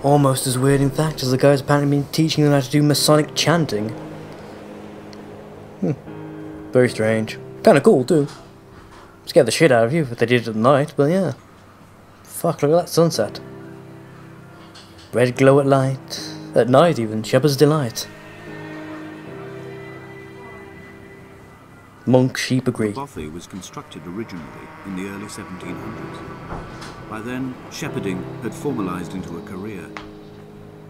almost as weird, in fact, as the guys apparently been teaching them how to do Masonic chanting. Very strange. Kinda cool, too. Scared the shit out of you if they did it at night, but yeah. Fuck, look at that sunset. Red glow at light. At night, even. Shepherd's delight. Monk sheep agree. The bothy was constructed originally in the early 1700s. By then, shepherding had formalised into a career.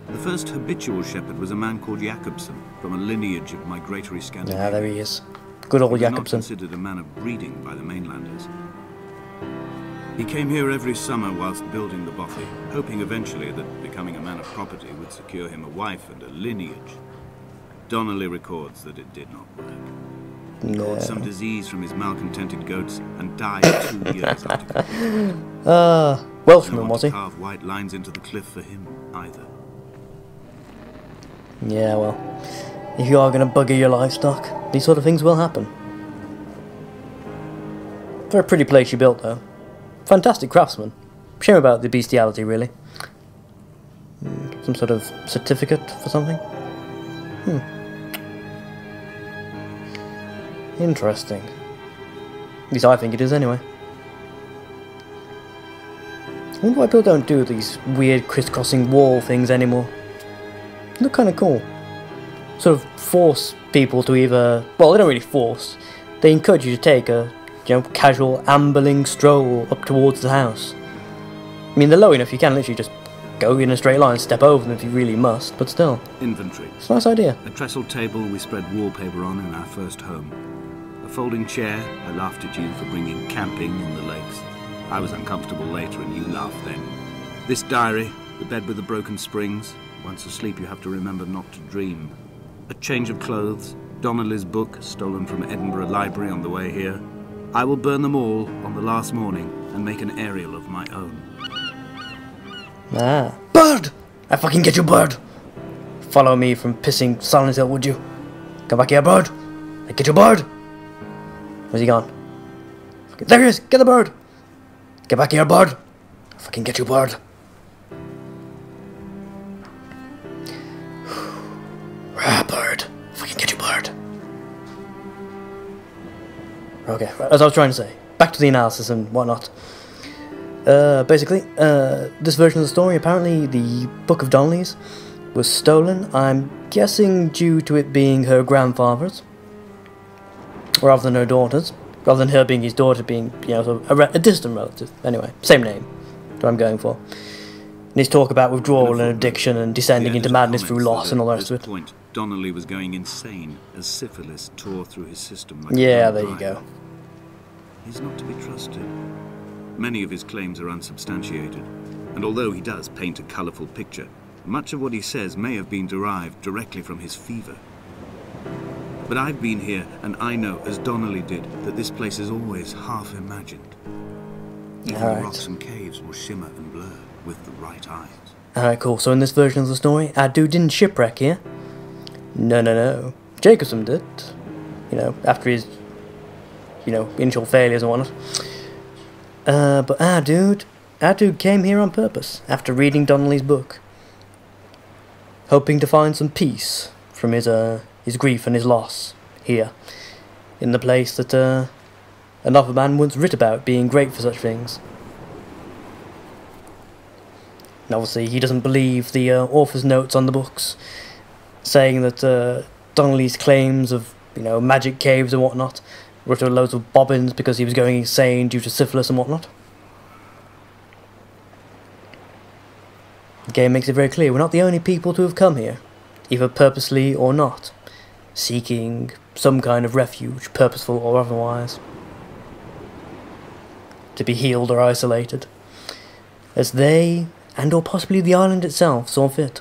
The first habitual shepherd was a man called Jacobson, from a lineage of migratory Scandinavians. Ah, there he is. Good old He was not Jacobson. considered a man of breeding by the mainlanders. He came here every summer whilst building the bothy, hoping eventually that becoming a man of property would secure him a wife and a lineage. Donnelly records that it did not work. He caught some disease from his malcontented goats and died 2 years after completing. Welshman, was he? Carve white lines into the cliff for him either. Yeah, well, if you are going to bugger your livestock, these sort of things will happen. Very pretty place you built, though. Fantastic craftsman. Shame about the bestiality, really. Some sort of certificate for something? Interesting. At least I think it is, anyway. I wonder why people don't do these weird crisscrossing wall things anymore. They look kind of cool. Sort of force people to either... Well, they don't really force. They encourage you to take a, casual ambling stroll up towards the house. I mean, they're low enough, you can literally just go in a straight line and step over them if you really must, but still. Inventory. It's a nice idea. A trestle table we spread wallpaper on in our first home. A folding chair. I laughed at you for bringing camping in the lakes. I was uncomfortable later and you laughed then. This diary, the bed with the broken springs. Once asleep you have to remember not to dream. A change of clothes. Donnelly's book, stolen from Edinburgh Library on the way here. I will burn them all on the last morning and make an aerial of my own. Ah. Bird! I fucking get you, bird! Follow me from pissing Silent Hill, would you? Come back here, bird! I get you, bird! Where's he gone? There he is! Get the bird! Get back here, bird! I fucking get you, bird! Ah, bird! I fucking get you, bird! Okay, as I was trying to say, back to the analysis and whatnot. Basically, this version of the story, apparently the Book of Donnelly's was stolen, I'm guessing due to it being her grandfather's, rather than her daughter's, rather than her being his daughter being, sort of a distant relative. Anyway, same name, what I'm going for. And his talk about withdrawal and addiction and descending into madness through loss and all the rest of it. At this point, Donnelly was going insane as syphilis tore through his system like yeah, there you go. He's not to be trusted. Many of his claims are unsubstantiated, and although he does paint a colourful picture, much of what he says may have been derived directly from his fever. But I've been here, and I know, as Donnelly did, that this place is always half imagined. Even the rocks and caves will shimmer and blur with the right eyes. Alright, cool. So in this version of the story, our dude didn't shipwreck here. No. Jacobson did. After his, initial failures and whatnot. But our dude came here on purpose, after reading Donnelly's book. Hoping to find some peace from his grief and his loss, here. In the place that, another man once writ about being great for such things. And obviously he doesn't believe the author's notes on the books, saying that Donnelly's claims of, magic caves and whatnot were to loads of bobbins because he was going insane due to syphilis and whatnot. The game makes it very clear we're not the only people to have come here, either purposely or not, seeking some kind of refuge, purposeful or otherwise, to be healed or isolated, as they, and or possibly the island itself, saw fit.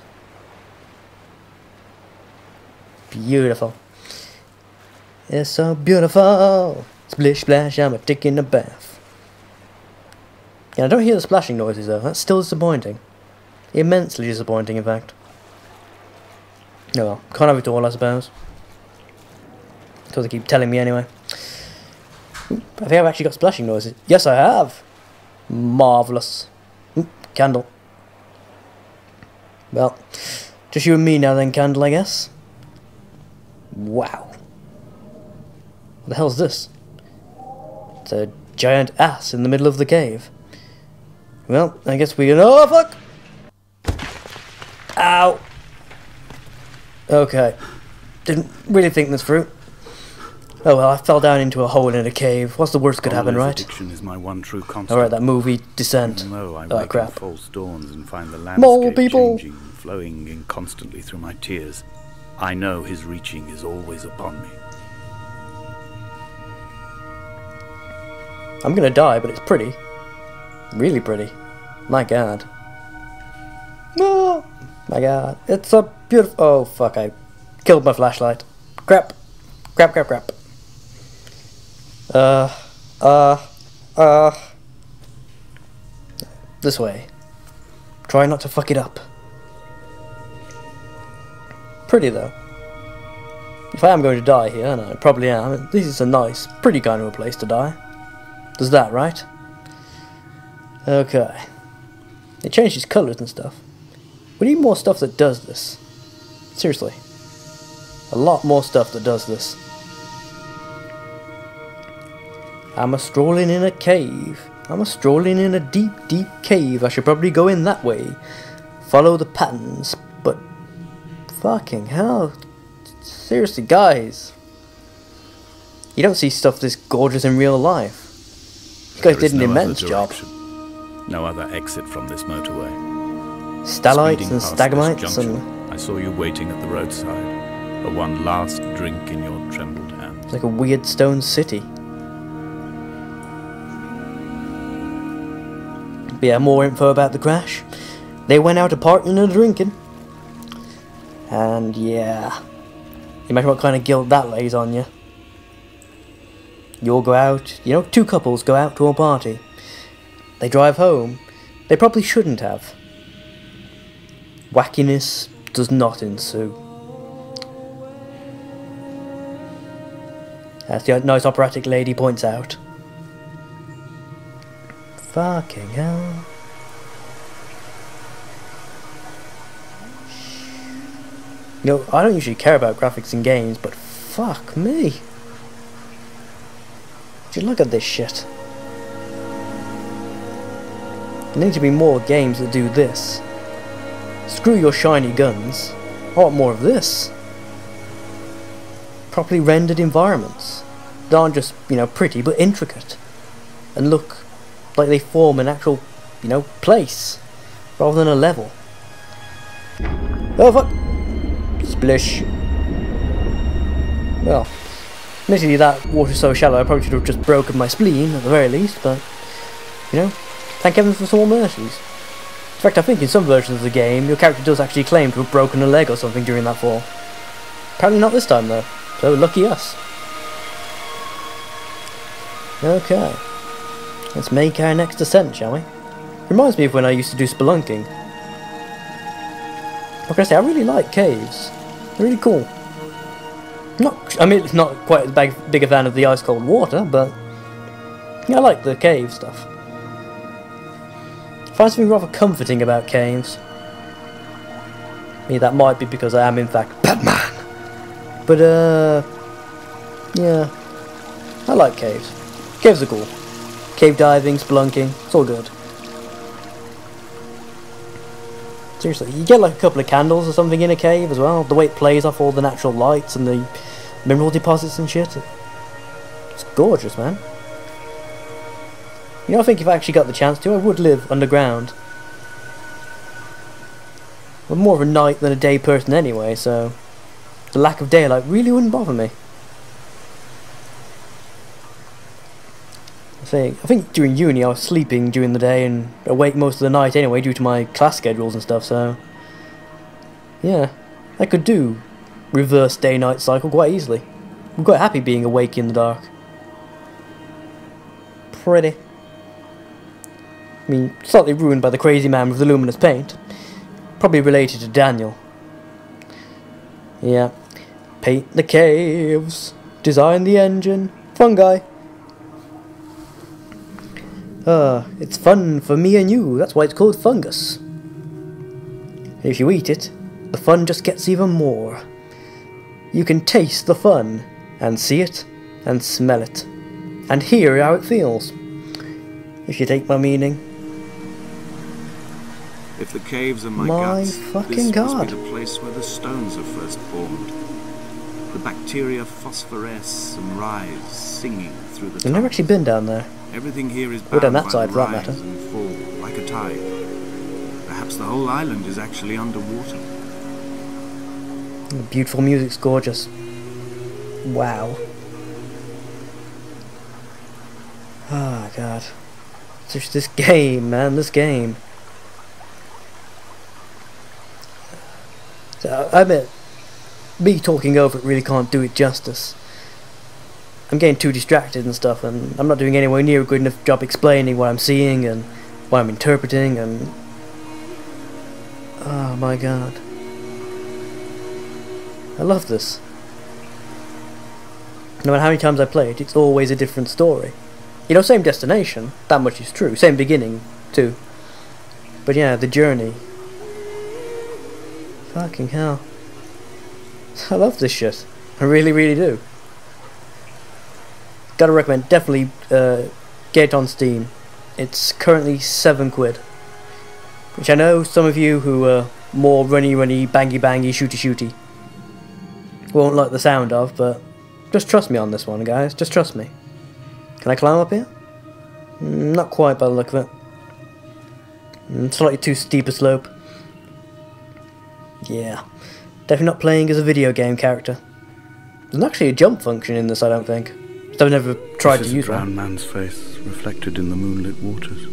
Beautiful. It's so beautiful. Splish splash, I'm a dick in a bath. Yeah, I don't hear the splashing noises though. That's still disappointing. Immensely disappointing, in fact. Oh well, can't have it all, I suppose. That's what they keep telling me anyway. Oop, I think I've actually got splashing noises. Yes, I have. Marvellous. Oop, candle. Well, just you and me now then, Candle, I guess. Wow. What the hell's this? It's a giant ass in the middle of the cave. Well, I guess we can... Oh, fuck! Ow! Okay. Didn't really think this through. Oh well, I fell down into a hole in a cave. What's the worst could happen, right? Addiction is my one true constant. Alright, that movie, Descent. No, I Oh, wake crap. in false dawns and find the Mole landscape people. changing, flowing inconstantly through my tears. I know his reaching is always upon me. I'm gonna die, but it's pretty. Really pretty. My god. Oh, my god. It's a beautiful... Oh, fuck, I killed my flashlight. Crap. Crap, crap, crap. This way. Try not to fuck it up. Pretty, though. If I am going to die here, and I probably am, this is a nice, pretty kind of a place to die. Does that, right? Okay. They changed his colours and stuff. We need more stuff that does this. Seriously. A lot more stuff that does this. I'm a strolling in a cave. I'm a strolling in a deep, deep cave. I should probably go in that way. Follow the patterns. But... fucking hell. Seriously, guys. You don't see stuff this gorgeous in real life. You guys did an immense job. No other exit from this motorway. Stallites and Speeding past this stagmites junction, and... I saw you waiting at the roadside, for one last drink in your trembled hands. It's like a weird stone city. But yeah, more info about the crash. They went out a partying and a drinking. And yeah. Imagine what kind of guilt that lays on you. You'll go out, you know, two couples go out to a party. They drive home. They probably shouldn't have. Wackiness does not ensue. As the nice operatic lady points out. Fucking hell. You know, I don't usually care about graphics in games, but fuck me. Just look at this shit. There need to be more games that do this. Screw your shiny guns. I want more of this. Properly rendered environments that aren't just, you know, pretty but intricate and look like they form an actual, you know, place rather than a level. Oh fuck! Splish. Well, admittedly that water's so shallow I probably should have just broken my spleen at the very least, but, you know, thank heavens for small mercies. In fact, I think in some versions of the game, your character does actually claim to have broken a leg or something during that fall. Apparently not this time though, so lucky us. Okay, let's make our next ascent, shall we? Reminds me of when I used to do spelunking. Like I say, I really like caves. They're really cool. I mean, it's not quite as big a fan of the ice cold water, but yeah, I like the cave stuff. I find something rather comforting about caves. I mean, that might be because I am in fact Batman. But yeah, I like caves. Caves are cool. Cave diving, spelunking, it's all good. Seriously, you get like a couple of candles or something in a cave as well. The way it plays off all the natural lights and the mineral deposits and shit. It's gorgeous, man. You know, I think if I actually got the chance to, I would live underground. I'm more of a night than a day person anyway, so the lack of daylight really wouldn't bother me. I think during uni I was sleeping during the day and awake most of the night anyway due to my class schedules and stuff, so yeah, I could do reverse day-night cycle quite easily. I'm quite happy being awake in the dark. Pretty. I mean, slightly ruined by the crazy man with the luminous paint. Probably related to Daniel. Yeah. Paint the caves. Design the engine. Fungi. It's fun for me and you. That's why it's called fungus. And if you eat it, the fun just gets even more. You can taste the fun, and see it, and smell it, and hear how it feels, if you take my meaning. If the caves are my guts, fucking this God. must be the place where the stones are first formed. The bacteria phosphoresce and rise, singing through the I've never actually been down there. Everything here is Or down bound that by side, the for that rise matter. and fall, like a tide. Perhaps the whole island is actually underwater. The beautiful music's gorgeous. Wow. Oh God. It's just this game, man, this game. So, I admit, me talking over it really can't do it justice. I'm getting too distracted and stuff, and I'm not doing anywhere near a good enough job explaining what I'm seeing and what I'm interpreting, and... oh my God. I love this. No matter how many times I play it, it's always a different story. You know, same destination, that much is true, same beginning, too. But yeah, the journey. Fucking hell. I love this shit. I really, really do. Gotta recommend, definitely get it on Steam. It's currently £7, which I know some of you who are more runny, bangy, shooty won't like the sound of, but just trust me on this one, guys. Just trust me. Can I climb up here? Not quite by the look of it. Slightly too steep a slope. Yeah. Definitely not playing as a video game character. There's actually a jump function in this, I don't think. I've never tried to use a drowned one. man's face reflected in the moonlit waters.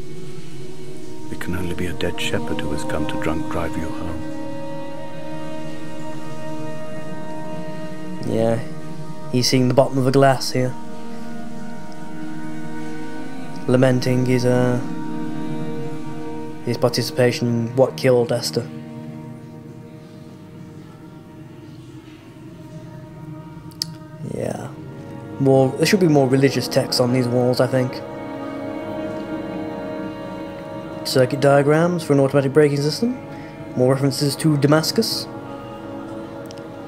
It can only be a dead shepherd who has come to drunk drive you home. Yeah. He's seeing the bottom of a glass here. Lamenting his participation in what killed Esther. Yeah. There should be more religious text on these walls, I think. Circuit diagrams for an automatic braking system. More references to Damascus.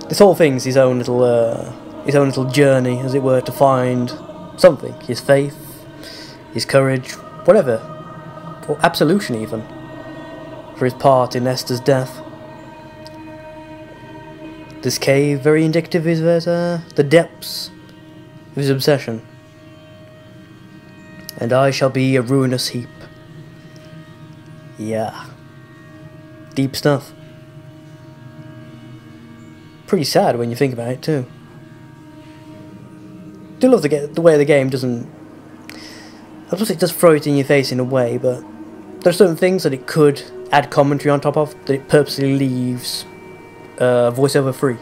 This whole thing's his own little journey, as it were, to find something. His faith, his courage, whatever. Or absolution, even. For his part in Esther's death. This cave, very indicative, is the depths of his obsession. And I shall be a ruinous heap. Yeah. Deep stuff. Pretty sad when you think about it, too. Do love the way the game doesn't... I suppose it does throw it in your face in a way, but there are certain things that it could add commentary on top of that it purposely leaves voiceover free.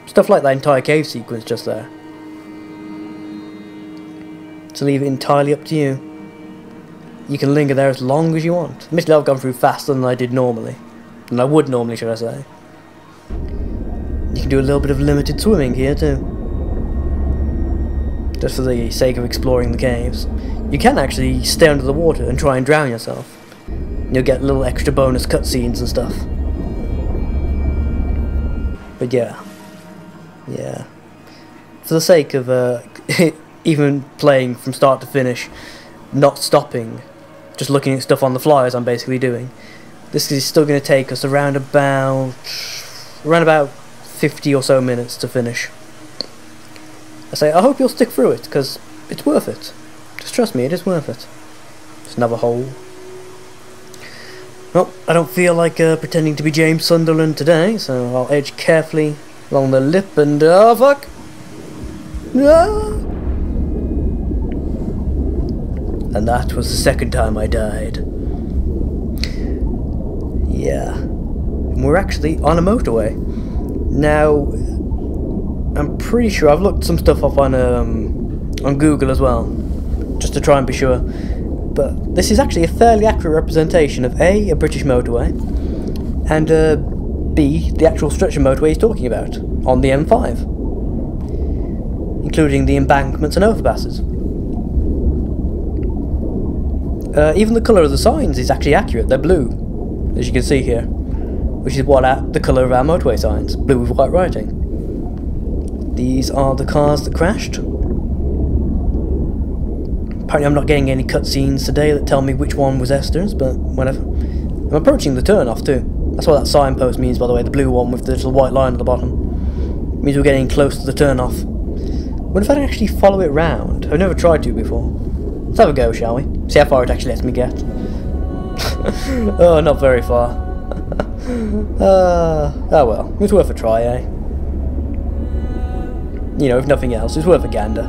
Stuff like that entire cave sequence just there. To leave it entirely up to you. You can linger there as long as you want. Admittedly, I've gone through faster than I did normally. Than I would normally, should I say. You can do a little bit of limited swimming here too. Just for the sake of exploring the caves. You can actually stay under the water and try and drown yourself. You'll get little extra bonus cutscenes and stuff. But yeah. Yeah. For the sake of even playing from start to finish, not stopping, just looking at stuff on the fly as I'm basically doing, this is still going to take us around about 50 or so minutes to finish. I hope you'll stick through it, because it's worth it. Just trust me, it is worth it. Just another hole. Well, I don't feel like pretending to be James Sunderland today, so I'll edge carefully along the lip and... oh, fuck! Ah! And that was the second time I died. Yeah. And we're actually on a motorway. Now, I'm pretty sure I've looked some stuff up on Google as well, just to try and be sure. But this is actually a fairly accurate representation of a British motorway, and B, the actual stretch of motorway he's talking about, on the M5. Including the embankments and overpasses. Even the colour of the signs is actually accurate, they're blue, as you can see here. which is the colour of our motorway signs, blue with white writing. These are the cars that crashed. Apparently I'm not getting any cutscenes today that tell me which one was Esther's, but whatever. I'm approaching the turn-off too. That's what that signpost means, by the way, the blue one with the little white line at the bottom. It means we're getting close to the turn-off. What if I actually follow it round? I've never tried to before. Let's have a go, shall we? See how far it actually lets me get. Oh, not very far. Oh well, it's worth a try, eh? You know, if nothing else, it's worth a gander.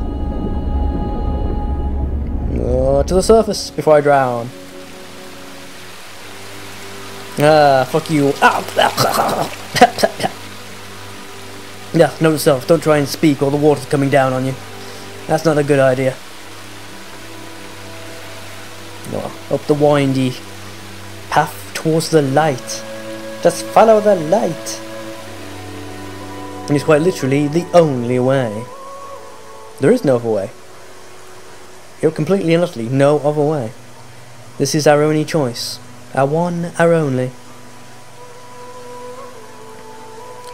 Oh, to the surface before I drown. Fuck you. Yeah, note to self, don't try and speak or the water's coming down on you. That's not a good idea. Oh, up the windy path towards the light. Just follow the light. And it's quite literally the only way. There is no other way. You're completely and utterly no other way. This is our only choice. Our one, our only.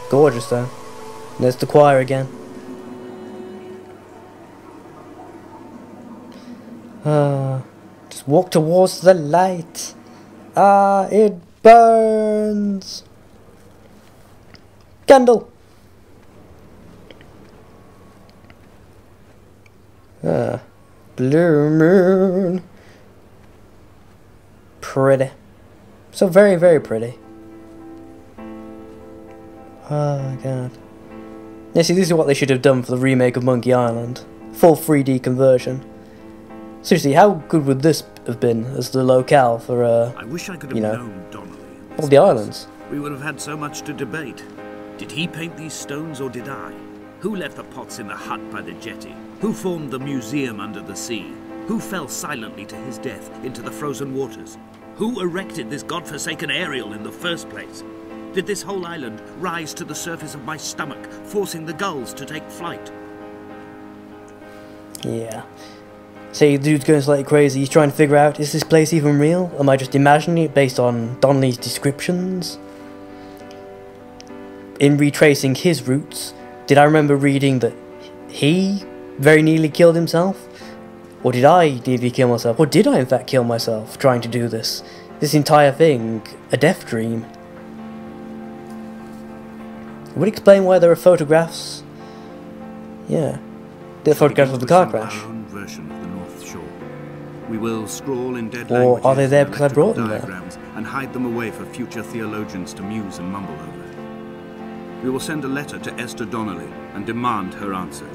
Gorgeous though. There's the choir again. Just walk towards the light. It burns. Candle. Blue moon. Pretty. So very, very pretty. Oh god. Yeah, see, this is what they should have done for the remake of Monkey Island. Full 3D conversion. Seriously, how good would this have been as the locale for, I wish I could have known Donnelly. All the islands. We would have had so much to debate. Did he paint these stones or did I? Who left the pots in the hut by the jetty? Who formed the museum under the sea? Who fell silently to his death into the frozen waters? Who erected this godforsaken aerial in the first place? Did this whole island rise to the surface of my stomach, forcing the gulls to take flight? Yeah. See, the dude's going slightly crazy. He's trying to figure out, is this place even real? Am I just imagining it based on Donnelly's descriptions? In retracing his roots, did I remember reading that he very nearly killed himself? Or did I nearly kill myself? Or did I in fact kill myself trying to do this? This entire thing, a death dream? It would explain why there are photographs. Yeah. There are photographs of the car crash. Our own version of the North Shore. We will scrawl in dead Or are they there because I brought them there? diagrams and hide them away for future theologians to muse and mumble over. We will send a letter to Esther Donnelly and demand her answer.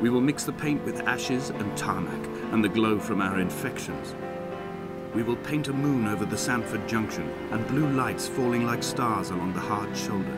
We will mix the paint with ashes and tarmac and the glow from our infections. We will paint a moon over the Sanford Junction and blue lights falling like stars along the hard shoulder.